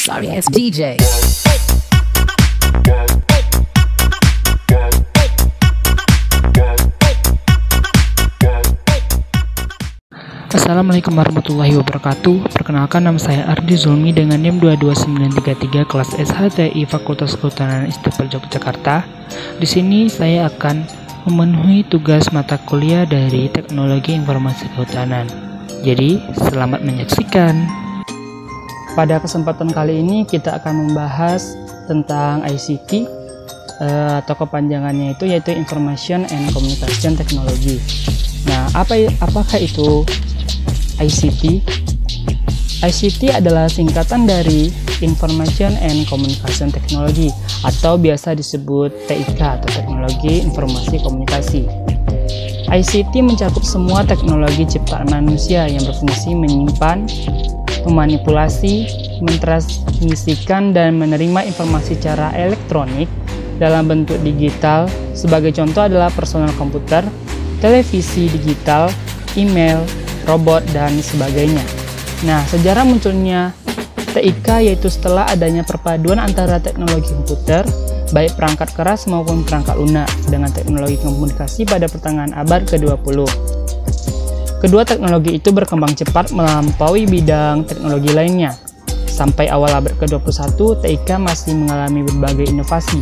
Sorry ass DJ. Assalamualaikum warahmatullahi wabarakatuh. Perkenalkan, nama saya Ardi Zulmi dengan NIM 22933 kelas SHTI Fakultas Kehutanan Institut Yogyakarta. Di sini saya akan memenuhi tugas mata kuliah dari Teknologi Informasi Kehutanan. Jadi, selamat menyaksikan. Pada kesempatan kali ini kita akan membahas tentang ICT atau kepanjangannya itu yaitu Information and Communication Technology. Nah, apakah itu ICT? ICT adalah singkatan dari Information and Communication Technology atau biasa disebut TIK atau Teknologi Informasi Komunikasi. ICT mencakup semua teknologi ciptaan manusia yang berfungsi menyimpan, memanipulasi, mentransmisikan dan menerima informasi secara elektronik dalam bentuk digital. Sebagai contoh adalah personal komputer, televisi digital, email, robot, dan sebagainya. Nah, sejarah munculnya TIK yaitu setelah adanya perpaduan antara teknologi komputer, baik perangkat keras maupun perangkat lunak, dengan teknologi komunikasi pada pertengahan abad ke-20. Kedua teknologi itu berkembang cepat melampaui bidang teknologi lainnya. Sampai awal abad ke-21, TIK masih mengalami berbagai inovasi.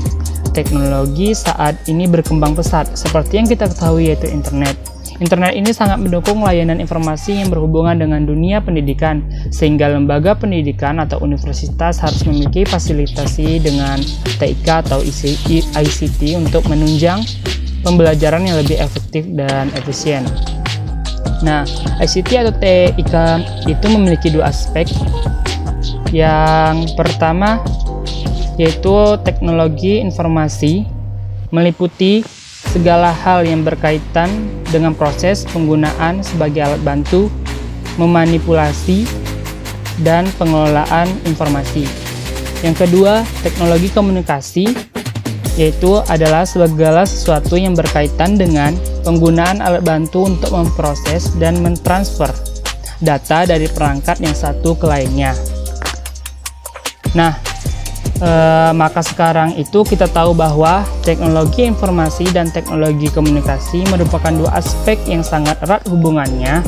Teknologi saat ini berkembang pesat, seperti yang kita ketahui yaitu internet. Internet ini sangat mendukung layanan informasi yang berhubungan dengan dunia pendidikan, sehingga lembaga pendidikan atau universitas harus memiliki fasilitasi dengan TIK atau ICT untuk menunjang pembelajaran yang lebih efektif dan efisien. Nah, ICT atau TIK itu memiliki dua aspek. Yang pertama yaitu teknologi informasi, meliputi segala hal yang berkaitan dengan proses penggunaan sebagai alat bantu, memanipulasi, dan pengelolaan informasi. Yang kedua, teknologi komunikasi, yaitu adalah segala sesuatu yang berkaitan dengan penggunaan alat bantu untuk memproses dan mentransfer data dari perangkat yang satu ke lainnya. Nah, maka sekarang itu kita tahu bahwa teknologi informasi dan teknologi komunikasi merupakan dua aspek yang sangat erat hubungannya,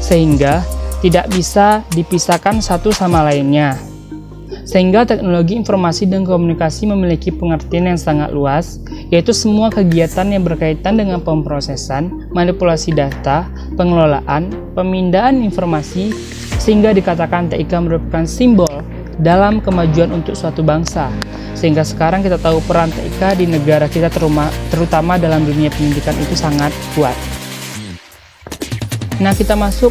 sehingga tidak bisa dipisahkan satu sama lainnya. Sehingga teknologi informasi dan komunikasi memiliki pengertian yang sangat luas, yaitu semua kegiatan yang berkaitan dengan pemrosesan, manipulasi data, pengelolaan, pemindahan informasi, sehingga dikatakan TIK merupakan simbol dalam kemajuan untuk suatu bangsa. Sehingga sekarang kita tahu peran TIK di negara kita terutama dalam dunia pendidikan itu sangat kuat. Nah, kita masuk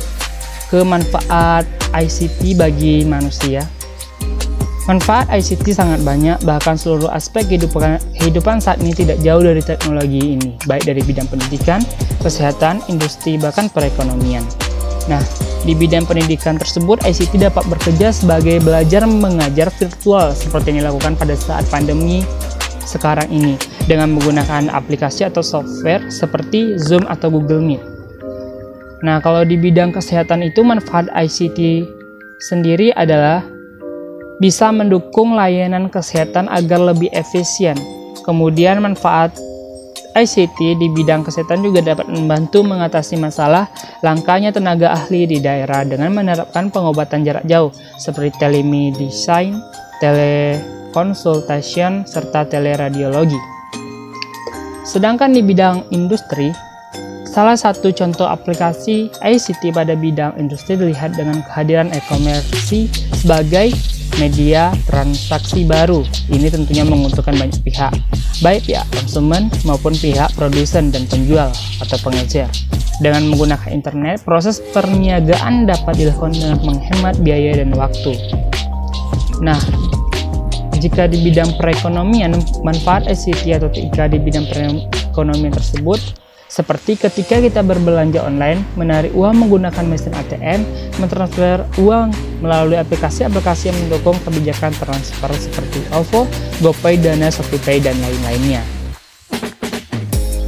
ke manfaat ICT bagi manusia. Manfaat ICT sangat banyak, bahkan seluruh aspek kehidupan saat ini tidak jauh dari teknologi ini, baik dari bidang pendidikan, kesehatan, industri, bahkan perekonomian. Nah, di bidang pendidikan tersebut, ICT dapat bekerja sebagai belajar mengajar virtual seperti yang dilakukan pada saat pandemi sekarang ini dengan menggunakan aplikasi atau software seperti Zoom atau Google Meet. Nah, kalau di bidang kesehatan itu manfaat ICT sendiri adalah bisa mendukung layanan kesehatan agar lebih efisien. Kemudian manfaat ICT di bidang kesehatan juga dapat membantu mengatasi masalah langkanya tenaga ahli di daerah dengan menerapkan pengobatan jarak jauh seperti telemedicine, telekonsultation, serta teleradiologi. Sedangkan di bidang industri, salah satu contoh aplikasi ICT pada bidang industri dilihat dengan kehadiran e-commerce sebagai media transaksi baru. Ini tentunya menguntungkan banyak pihak, baik pihak konsumen maupun pihak produsen dan penjual atau pengecer. Dengan menggunakan internet, proses perniagaan dapat dilakukan dengan menghemat biaya dan waktu. Nah, jika di bidang perekonomian, manfaat ICT atau TIK di bidang perekonomian tersebut seperti ketika kita berbelanja online, menarik uang menggunakan mesin ATM, mentransfer uang melalui aplikasi-aplikasi yang mendukung kebijakan transfer seperti OVO, GoPay, Dana, ShopeePay, dan lain-lainnya.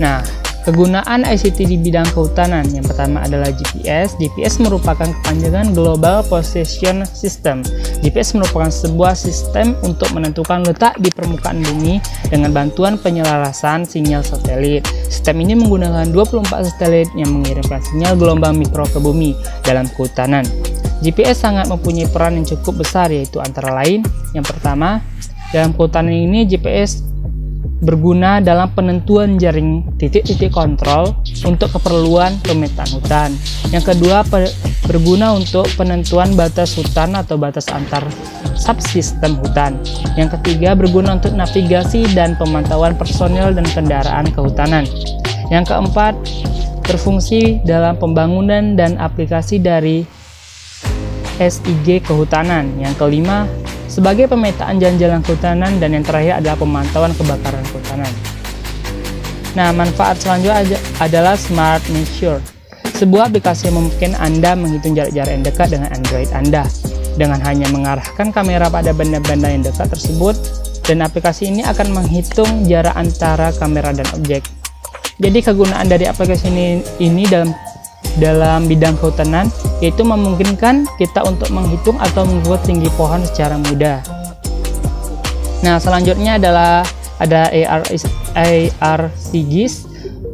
Nah, Kegunaan ICT di bidang kehutanan yang pertama adalah GPS. GPS merupakan kepanjangan Global Position System. GPS merupakan sebuah sistem untuk menentukan letak di permukaan bumi dengan bantuan penyelarasan sinyal satelit. Sistem ini menggunakan 24 satelit yang mengirimkan sinyal gelombang mikro ke bumi dalam kehutanan. GPS sangat mempunyai peran yang cukup besar, yaitu antara lain, yang pertama, dalam kehutanan ini GPS berguna dalam penentuan jaring titik-titik kontrol untuk keperluan pemetaan hutan. Yang kedua, berguna untuk penentuan batas hutan atau batas antar subsistem hutan. Yang ketiga, berguna untuk navigasi dan pemantauan personel dan kendaraan kehutanan. Yang keempat, berfungsi dalam pembangunan dan aplikasi dari SIG kehutanan. Yang kelima, sebagai pemetaan jalan-jalan kehutanan, dan yang terakhir adalah pemantauan kebakaran kehutanan. Nah, manfaat selanjutnya adalah Smart Measure, sebuah aplikasi yang memungkinkan Anda menghitung jarak-jarak yang dekat dengan Android Anda dengan hanya mengarahkan kamera pada benda-benda yang dekat tersebut, dan aplikasi ini akan menghitung jarak antara kamera dan objek. Jadi kegunaan dari aplikasi ini dalam bidang kehutanan yaitu memungkinkan kita untuk menghitung atau mengukur tinggi pohon secara mudah. Nah, selanjutnya adalah ada ARCGIS.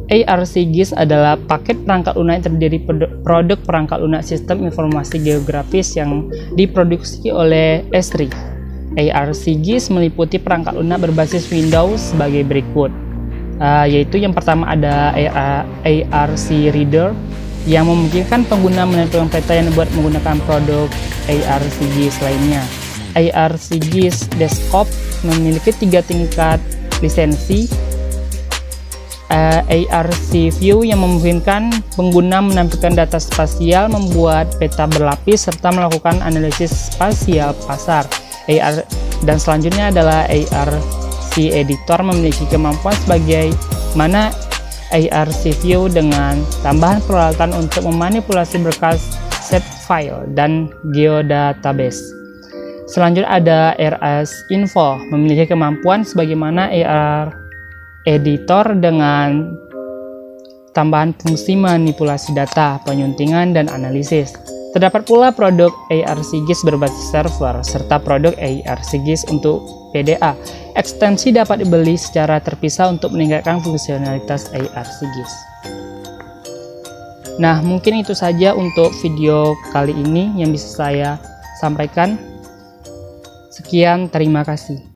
ARCGIS adalah paket perangkat lunak yang terdiri produk perangkat lunak sistem informasi geografis yang diproduksi oleh Esri. ARCGIS meliputi perangkat lunak berbasis Windows sebagai berikut, yaitu yang pertama ada ARC Reader, yang memungkinkan pengguna menentukan peta yang dibuat menggunakan produk ARCGIS lainnya. ARCGIS Desktop memiliki 3 tingkat lisensi. ARC View yang memungkinkan pengguna menampilkan data spasial, membuat peta berlapis, serta melakukan analisis spasial pasar. Dan selanjutnya adalah ARC Editor, memiliki kemampuan sebagai mana ARC View dengan tambahan peralatan untuk memanipulasi berkas shapefile dan geodatabase. Selanjutnya ada RS Info, memiliki kemampuan sebagaimana AR Editor dengan tambahan fungsi manipulasi data, penyuntingan, dan analisis. Terdapat pula produk ARCGIS berbasis server, serta produk ARCGIS untuk PDA. Ekstensi dapat dibeli secara terpisah untuk meningkatkan fungsionalitas ARCGIS. Nah, mungkin itu saja untuk video kali ini yang bisa saya sampaikan. Sekian, terima kasih.